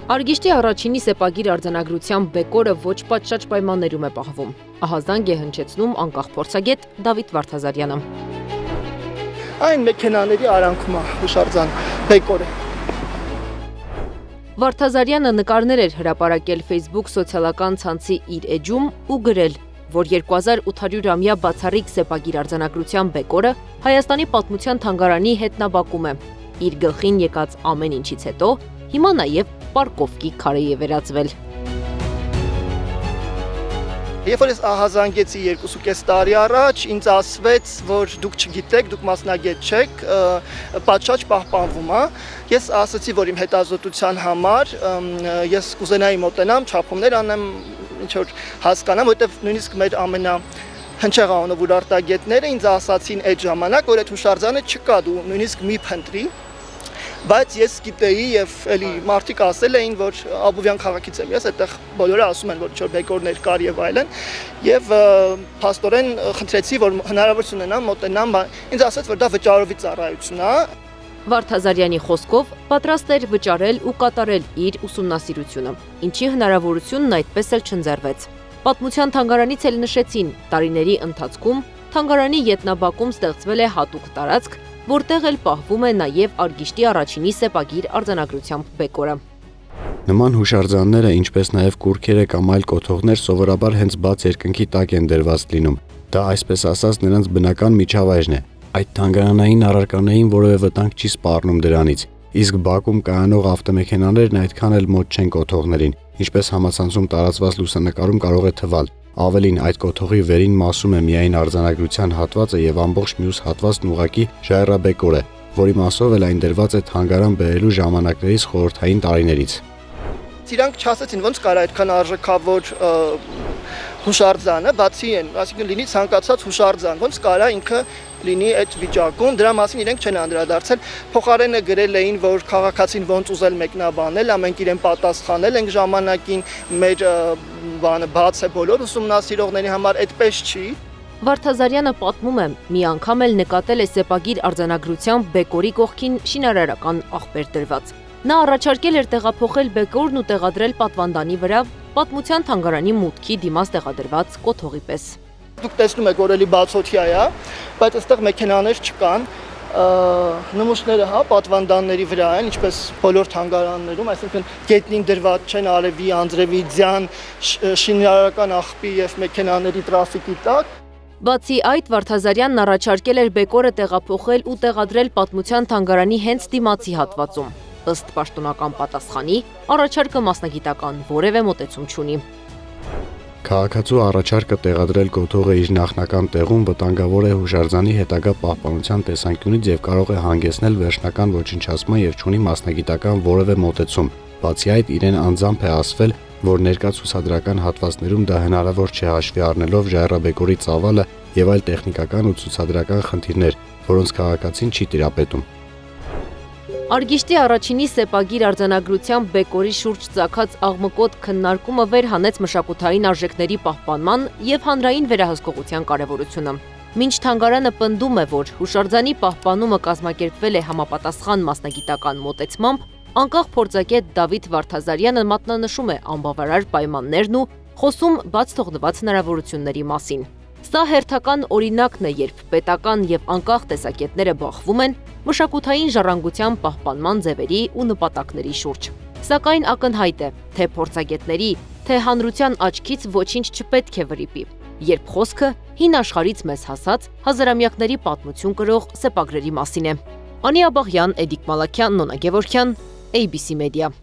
Արգիշտի առաջինի սեպագիր արձանագրության բեկորը ոչ պատշաճ պայմաններում է պահվում։ Ահազանգ է հնչեցնում անկախ փորձագետ Դավիթ Վարդազարյանը։ Այն մեքենաների արանքում է հուշարձան բեկորը։ Վարդազարյանը նկարներ էր հրապարակել Facebook սոցիալական ցանցի իր էջում ու գրել, որ 2800-ամյա բացառիկ սեպագիր արձանագրության բեկորը Հայաստանի պատմության թանգարանի հետնաբակում է։ Իր գլխին եկած ամեն ինչից հետո հիմա նաև պարկովկի քարե է վերածվել։ Երբ որ ես ահազանգեցի 2.5 տարի առաջ, ինձ ասվեց, որ դուք չգիտեք, դուք մասնագետ չեք, պատշաճ պահպանվում է։ Ես ասացի, որ իմ հետազոտության համար ես կուզենայի մոտենամ, չափումներ անեմ, ինչ որ հասկանամ, որովհետև նույնիսկ մեր հնչեղանով ուրարտագետները ինձ ասացին այդ ժամանակ, որ այդ հուշարձանը չկա, դու նույնիսկ մի փնտրի։ Բայց ես գիտեի եւ էլի մարդիկ ասել էին, որ Աբովյան քաղաքից եմ ես, այդտեղ բոլորը ասում են, որ ինչ-որ բեկորներ կար եւ այլն, եւ փաստորեն խնդրեցի, որ հնարավորություն ունենամ մոտենամ, ինձ ասաց, որ դա վճարովի ծառայություն է։ Վարդազարյանի խոսքով պատրաստ էր վճարել ու կատարել իր ուսումնասիրությունը, ինչի հնարավորությունն այդպես էլ չընձեռվեց։ Պատմության թանգարանից էլ նշեցին, տարիների ընթացքում թանգարանի ետնաբակում ստեղծվել է հատուկ տարածք, որտեղ էլ պահվում է նաև Արգիշտի առաջինի սեպագիր արձանագրությամբ բեկորը։ Նման հուշարձանները, ինչպես նաև կուռքերը կամ այլ կոթողներ սովորաբար հենց բաց երկնքի տակ են դրված լինում։ Դա այսպես ասած նրանց բնական միջավայրն է։ Այդ թանգարանային առարկաներին որևէ վտանգ չի սպառնում դրանից, իսկ բակում կայանող ավտոմեքենաներն այդքան էլ մոտ չեն կոթողներին, ինչպես համացանցում տարածված լուսանկարում կարող է թվալ։ Ավելին, այդ կոթողի վերին մասում է միայն արձանագրության հատվածը եւ ամբողջ մյուս հատվածն ուղակի ժայռաբեկոր է, որի մասով էլ այն դրված է թանգարան բերելու ժամանակներից խորհրդային տարիներից։ Իրանք չասեցին ոնց կարա այդքան արժեքավոր հուշարձանը բացի են, այսինքն լինի ցանկացած հուշարձան, ոնց կարա ինքը լինի այդ վիճակում, դրա մասին իրենք չեն անդրադարձել, փոխարենը գրել էին, որ քաղաքացին ոնց ուզել մեկնաբանել, ամենք իրեն պատասխանել ենք ժամանակին, մեր բանը բաց է բոլոր ուսումնասիրողների համար, այդպես չի։ Վարդազարյանը պատմում է, մի անգամ էլ նկատել է սեպագիր արձանագրությամբ բեկորի կողքին շինարարական աղբեր դրված։ Նա առաջարկել էր տեղափոխել բեկորն ու տեղադրել պատվանդանի վրա պատմության թանգարանի մուտքի դիմաց տեղադրված կոթողի պես։ Դուք տեսնում եք, որ էլի բացօթյա է, բայց այստեղ մեքենաներ չկան, նմուշները պատվանդանների վրա են, ինչպես բոլոր թանգարաններում, այսինքն գետնին դրված չեն արևի, անձրևի, ձյան, շինարարական աղբի եւ մեքենաների տրաֆիկի տակ։ Բացի այդ, Վարդազարյանն առաջարկել էր բեկորը տեղափոխել ու տեղադրել պատմության թանգարանի հենց դիմացի հատվածում։ Ըստ պաշտոնական պատասխանի, առաջարկը մասնագիտական որևէ մոտեցում չունի։ Քաղաքացու առաջարկը տեղադրել կոթողը իր նախնական տեղում վտանգավոր է հուշարձանի հետագա պահպանության տեսանկյունից եւ կարող է հանգեցնել վերջնական ոչնչացման եւ չունի մասնագիտական որևէ մոտեցում։ Բացի այդ, իրեն անձամբ է ասվել, որ ներկա ցուցադրական հատվածներում դա հնարավոր չէ հաշվի առնելով ժայռաբեկորի ծավալը եւ այլ տեխնիկական ու ցուցադրական խնդիրներ, որոնց քաղաքացին չի տիրապետում։ Արգիշտի առաջինի սեպագիր արձանագրությամբ բեկորի շուրջ ծագած աղմկոտ քննարկումը վեր հանեց մշակութային արժեքների պահպանման եւ հանրային վերահսկողության կարեւորությունը։ Մինչ թանգարանը պնդում է, որ հուշարձանի պահպանումը կազմակերպվել է համապատասխան մասնագիտական մոտեցմամբ, անկախ փորձագետ Դավիթ Վարդազարյանը մատնանշում է անբավարար պայմաններն ու խոսում բաց թողնված հնարավորությունների մասին։ Սա հերթական օրինակն է, երբ պետական եւ անկախ տեսակետները բախվում են մշակութային ժառանգության պահպանման ձևերի ու նպատակների շուրջ։ Սակայն ակնհայտ է, թե փորձագետների, թե հանրության աչքից ոչինչ չպետք է վրիպի, երբ խոսքը հին աշխարհից մեզ հասած հազարամյակների պատմություն կրող սեպագրերի մասին է։ Անի Աբաղյան, Էդիկ Մալաքյան, Նոնա Գևորգյան, ABC Media։